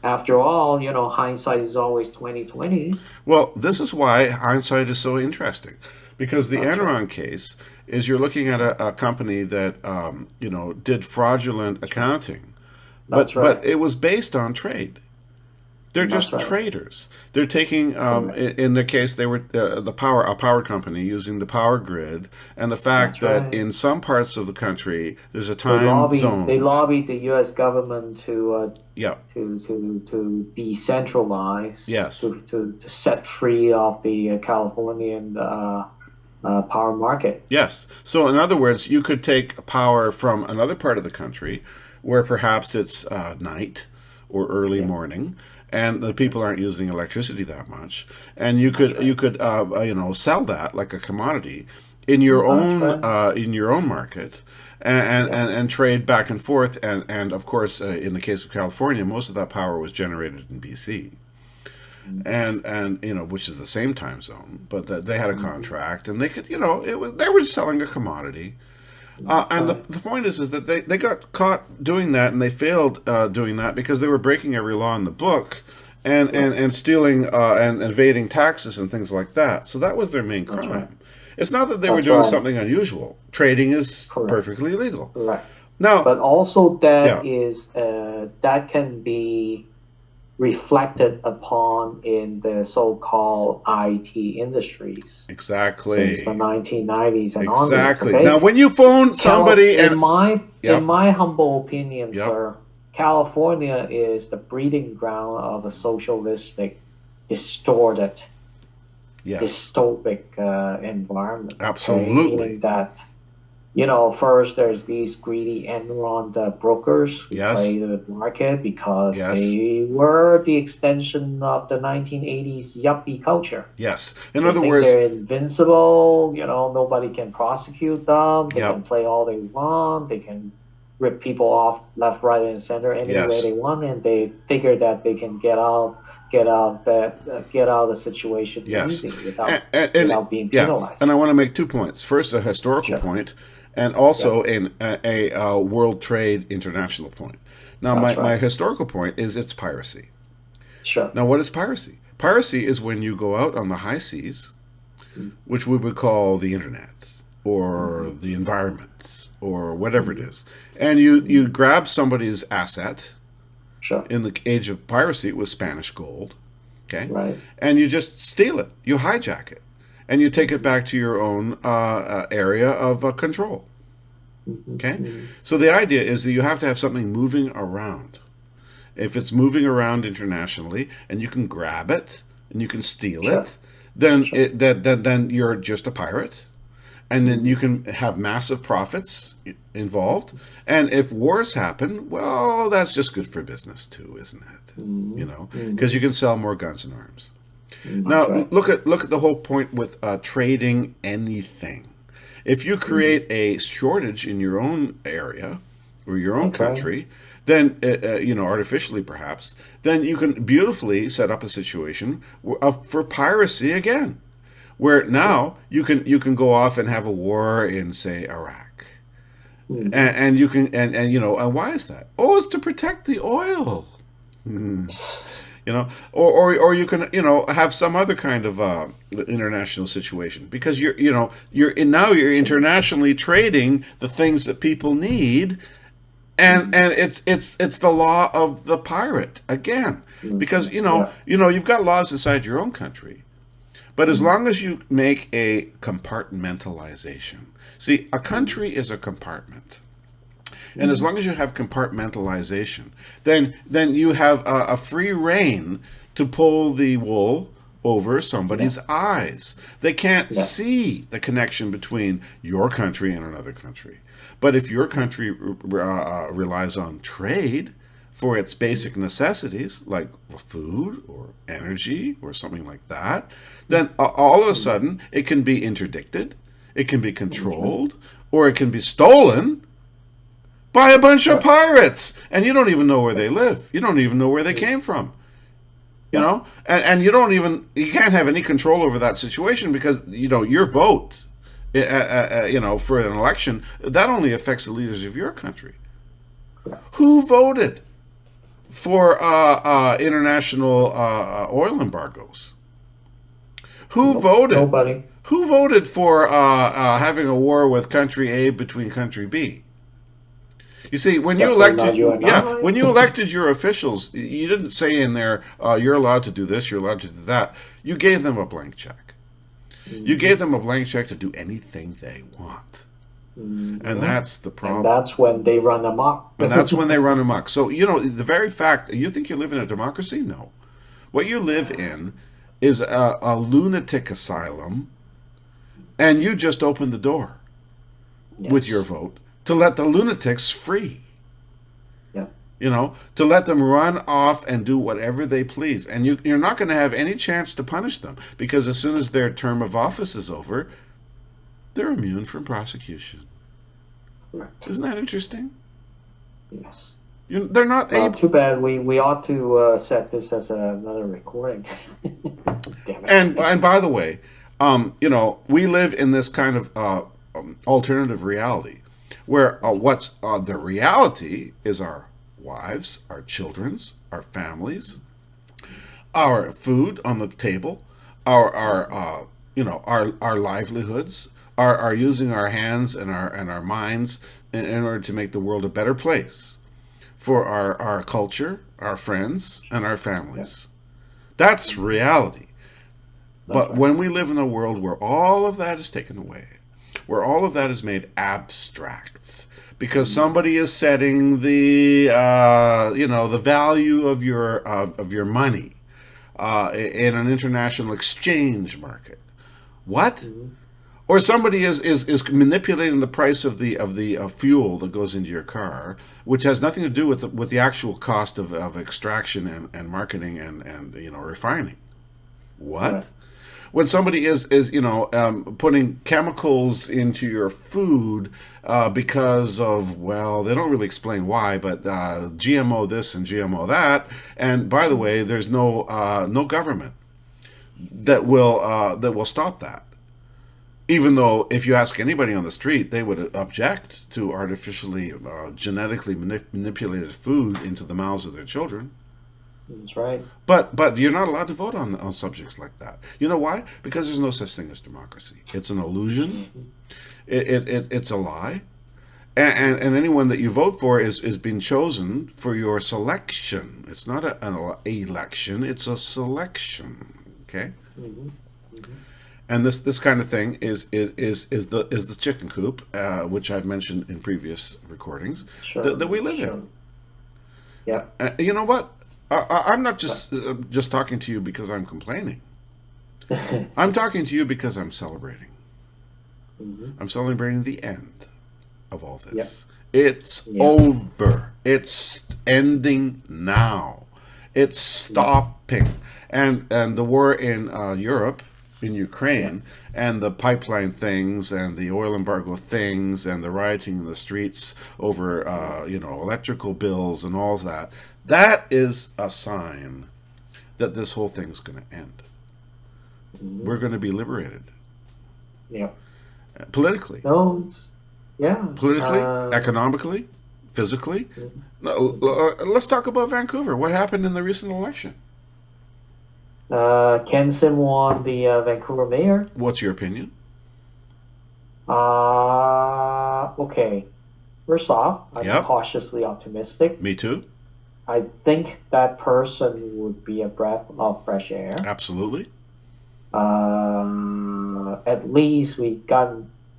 After all, hindsight is always 2020. Well, this is why hindsight is so interesting, because the That's right. Enron case is you're looking at a company that did fraudulent accounting, That's but right. it was based on trade. They're That's just right. traders. They're taking, Correct. in the case, they were a power company using the power grid, and the fact That's that right. in some parts of the country there's a They time lobbied they zone. lobbied the US government Yeah. to decentralize, Yes. to set free of the Californian power market. Yes. So, in other words, you could take power from another part of the country where perhaps it's night or early Yeah, morning, and the yeah, people aren't using electricity that much, and that's you right. could sell that like a commodity That's right. in your own market. And, Yeah. and trade back and forth, and of course, in the case of California, most of that power was generated in BC, and which is the same time zone, but they had a Mhm. contract, and they could it was they were selling a commodity. That's And right. the point is that they got caught doing that, and they failed doing that because they were breaking every law in the book, Right. and stealing and evading taxes and things like that. So that was their main That's right. crime. It's not that they were That's doing right. something unusual. Trading is Correct. perfectly legal. Correct. Now, But also yeah, that can be reflected upon in the so-called IT industries since the exactly, 1990s and onwards. exactly. Now, Okay, when you phone somebody and In yep, my humble opinion, yep, sir, California is the breeding ground of a socialistic, distorted, yes, dystopic environment. Okay, absolutely, meaning that first there's these greedy Enron brokers who yes, play the market because yes, they were the extension of the 1980s yuppie culture. yes. In They other think words, they're invincible, nobody can prosecute them, they can yep, play all they want, they can rip people off left, right, and center any way yes. they want, and they figure that they can get out of the situation Yes, easy and without being yeah, penalized. and I want to make 2 points. First, a historical Sure. point, and Yep. also a World Trade International point. Now, That's my right. historical point is it's piracy. Sure. Now, what is piracy? Piracy is when you go out on the high seas, which we would call the internet or Mm-hmm. the environment or whatever it Hmm. is, and you grab somebody's asset. Sure. In the age of piracy, it was Spanish gold, okay? Right. And you just steal it, you hijack it, and you take it Hmm. back to your own area of control, Hmm. okay? Hmm. So the idea is that you have to have something moving around. If it's moving around internationally and you can grab it and you can steal Sure. it, then Sure. then you're just a pirate, and then you Hmm. can have massive profits involved. And if wars happen, well, that's just good for business too, isn't it? Hmm. Because you Hmm. can sell more guns and arms. That's Now, right. look at the whole point with trading anything. If you Hmm. create a shortage in your own area or your own That's right. country, then artificially perhaps, then you can beautifully set up a situation for piracy again, where Sure. now you can go off and have a war in, say, Iraq, Hmm. and you can and why is that? Oh, it's to protect the oil. Or you can have some other kind of international situation, because you're Sure. internationally trading the things that people need, and Hmm. it's the law of the pirate again, because Hmm. Yeah. you've got laws inside your own country, but as Hmm. long as you make a compartmentalization. See, a Hmm. country is a compartment. And as Hmm. long as you have compartmentalization, then you have a free reign to pull the wool over Yeah. somebody's eyes. They can't Yeah. see the connection between your country and another country. But if your country relies on trade for its basic necessities, like food or energy or something like that, then all of a Hmm. sudden it can be interdicted, it can be That's right. controlled, or it can be stolen by a bunch of Sure. pirates, and you don't even know where Yeah. they live. You don't even know where they Hmm. came from. Yeah. And you can't have any control over that situation, because your vote, for an election, that only affects the leaders of your country. Correct. Who voted? for international oil embargoes? Who Nope, voted? nobody. Who voted for having a war with country A between country B? You see, Definitely not you and when I. you elected your officials, you didn't say in there, you're allowed to do this, you're allowed to do that. You gave them a blank check. You Mhm, gave them a blank check to do anything they want. And yeah. that's the And problem. that's when they run amok. And that's when they run amok. So, the very fact, you think you live in a democracy? No. What you live in is a lunatic asylum, and you just open the door with your Yes. vote to let the lunatics free. Yeah. To let them run off and do whatever they please. And you're not going to have any chance to punish them because as soon as their term of office is over, they're immune from prosecution. Correct. Isn't that interesting? Yes. They're not Well, able. too bad. We ought to set this as another recording. Damn it. And by the way, we live in this kind of alternative reality where what's the reality is our wives, our children's, our families, our food on the table, our livelihoods, our using our hands and our minds in order to make the world a better place for our culture, our friends, and our Yeah, families. That's reality. that's But right. when we live in a world where all of that is taken away, where all of that is made abstract, because Mhm. somebody is setting the value of your money in an international exchange market. What? Mhm. Or somebody is manipulating the price of the fuel that goes into your car, which has nothing to do with the actual cost of extraction and marketing and refining. Right. What? When somebody is putting chemicals into your food because of, well, they don't really explain why, but GMO this and GMO that, and by the Mhm. way, there's no government that will stop that. Even though, if you ask anybody on the street, they would object to artificially, genetically manipulated food into the mouths of their children. That's right. But you're not allowed to vote on subjects like that. You know why? Because there's no such thing as democracy. It's an illusion. Mhm. It's a lie. And anyone that you vote for is being chosen for your selection. It's not an election. It's a selection. Okay. Mhm. Mhm. And this kind of thing is the chicken coop, which I've mentioned in previous recordings, that Sure. we live in. Sure. Yeah. You know what? I'm not But just talking to you because I'm complaining. I'm talking to you because I'm celebrating. Mhm. I'm celebrating the end of all Yep. this. It's Yeah. over. It's ending now. It's Yep. stopping. And the war in Europe, in Yeah. Ukraine, and the pipeline things, and the oil embargo things, and the rioting in the streets over Yeah. electrical bills and all of that. That is a sign that this whole thing's going to end. Mhm. We're going to be liberated Yeah. politically, No. Yeah. economically, physically. Mhm. No, Mhm. let's talk about Vancouver. What happened in the recent election? Ken Sim won the Vancouver mayor. What's your opinion? Okay. First off, I'm Yep, cautiously optimistic. me too. I think that person would be a breath of fresh air. Absolutely. At least the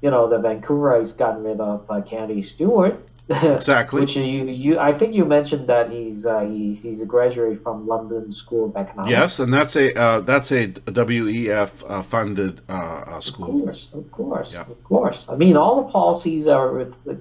Vancouverites gotten rid of Kennedy Stewart, Exactly. which I think you mentioned that he's a graduate from London School of Yes, Economics. and that's a WEF funded Of school. course, of course, Yep. of course. I mean, all the policies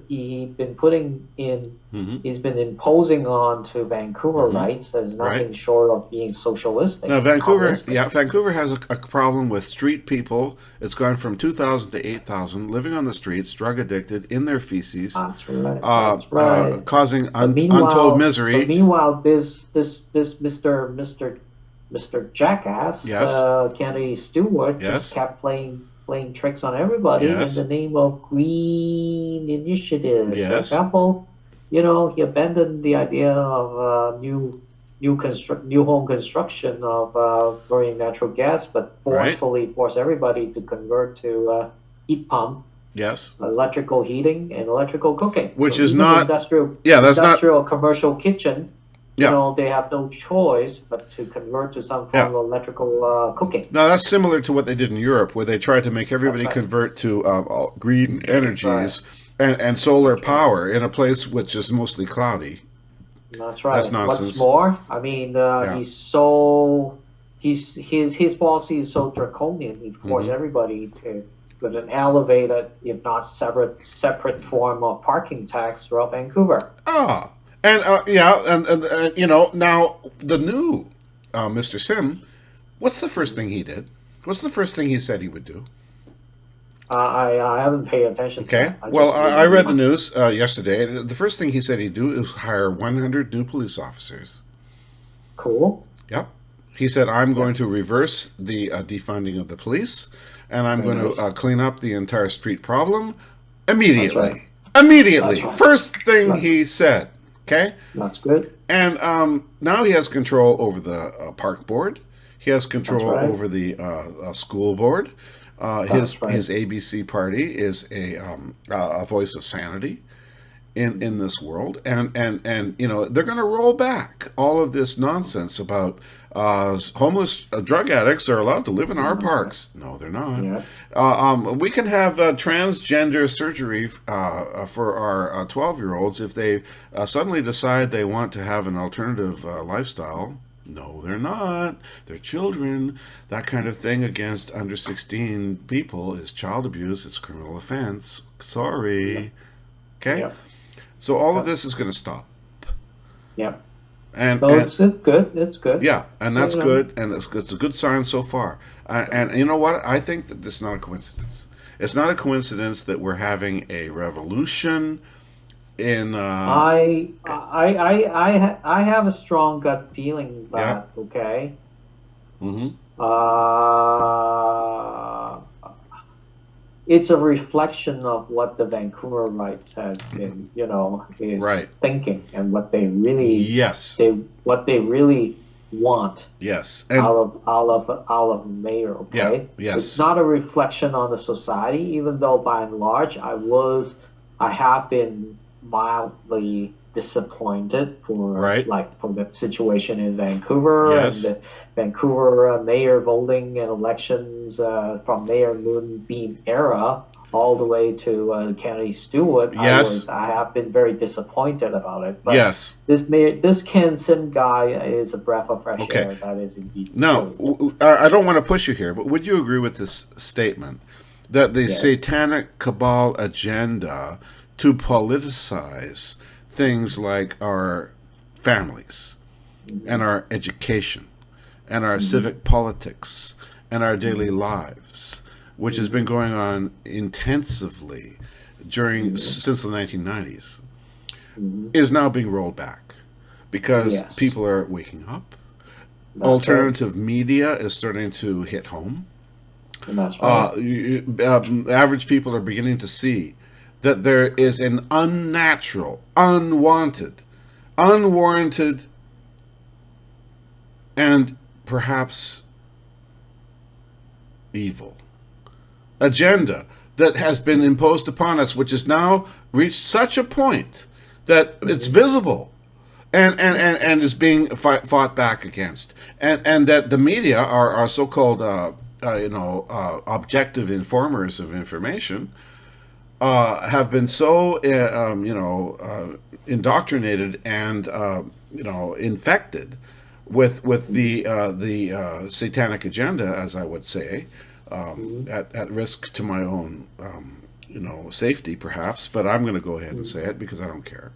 he's been putting in, Hmm. he's been imposing on to Hmm. Vancouverites as Right. nothing short of being socialistic Now, and Vancouver, communistic. yeah, Vancouver has a problem with street people. It's gone from 2,000 to 8,000 living on the streets, drug addicted, in their feces, That's right. That's right. causing But untold meanwhile, but misery. meanwhile, this Mr. Jackass, Yes, Kennedy Stewart, just yes, kept playing tricks on everybody in the yes, name of green initiatives. For yes. example, he abandoned the idea of new home construction of burning natural gas, but Right? forcefully force everybody to convert to heat pump, Yes. electrical heating, and electrical cooking. Which So is even not, industrial yeah, that's not, industrial commercial kitchen, yeah, they have no choice but to convert to some yeah. form of electrical cooking. Now that's similar to what they did in Europe, where they tried to make That's everybody right. convert to green That's right. energies and solar That's right. power in a place which is mostly cloudy. That's That's right. What's nonsense. more, I mean, Yeah. his policy is so draconian. He forced Hmm. everybody to with an elevated, if not separate form of parking tax throughout Vancouver. Ah, and yeah, and now the new Mr. Sim. What's the first thing he did? What's the first thing he said he would do? I haven't paid attention to Okay. that. I Well, just read I the read the email. news yesterday. The first thing he said he'd do is hire 100 new police officers. Cool. Yep. He said, I'm Yeah. going to reverse the defunding of the police and I'm Very going to nice. clean up the entire street problem That's right. immediately. That's Immediately. right. First thing That, he said. Okay. that's good. And now he has control over the park board. He has That's control right. over the school board. That's right. His ABC party is a voice of sanity in this world, and they're going to roll back all of this nonsense about homeless drug addicts are allowed to live in our parks. No, they're not. Yeah. We can have transgender surgery for our 12-year-olds if they suddenly decide they want to have an alternative lifestyle. No, they're not. They're children. That kind of thing against under 16 people is child abuse. It's criminal offense. Yeah. Sorry. Okay? Yeah. So all of Yeah. this is going to stop. Yeah. And So and it's good. It's good. yeah, and So, that's good, and it's a good sign so far. And you know what? I think that it's not a coincidence. It's not a coincidence that we're having a revolution in I have a strong gut feeling yeah. that, okay, Hmm. uh, it's a reflection of what the Vancouver Rights has been, is Right. thinking, and Yes. what they really want Yes. out And of mayor. yeah. Okay, it's Yes. not a reflection on the society, even though by and large I have been mildly disappointed Right. for the situation in Vancouver and Yes. the Vancouver mayor voting and elections from Mayor Moonbeam era all the way to Kennedy Stewart. Yes. I have been very disappointed about it, but Yes. this Ken Sim guy is a breath of fresh Okay. air. That is indeed Now, true. I don't want to push you here, but would you agree with this statement that the Yes. satanic cabal agenda to politicize things like our families and our education and our Mhm. civic politics and our daily Mhm. lives, which has been Mhm. going on intensively Mhm. since the 1990s, Mhm. is now being rolled back because Yes, people are waking up. that's right. Alternative media is starting to hit home. And that's right. Average people are beginning to see that there is an unnatural, unwanted, unwarranted, and perhaps evil agenda that has been imposed upon us, which has now reached such a point that it's Mhm. visible and is being fought back against, and that the media are so-called objective informers of information have been so indoctrinated and infected with the satanic agenda, as I would say, Mhm. at risk to my own safety perhaps, but I'm going to go ahead and Mhm. say it because I don't care.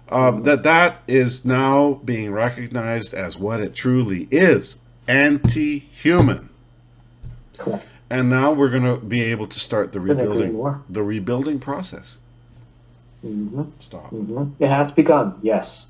Mhm. That is now being recognized as what it truly is: anti-human. Correct. And now we're going to be able to start Couldn't agree more. the rebuilding process. Hmm. Stop. Hmm. It has begun. Yes.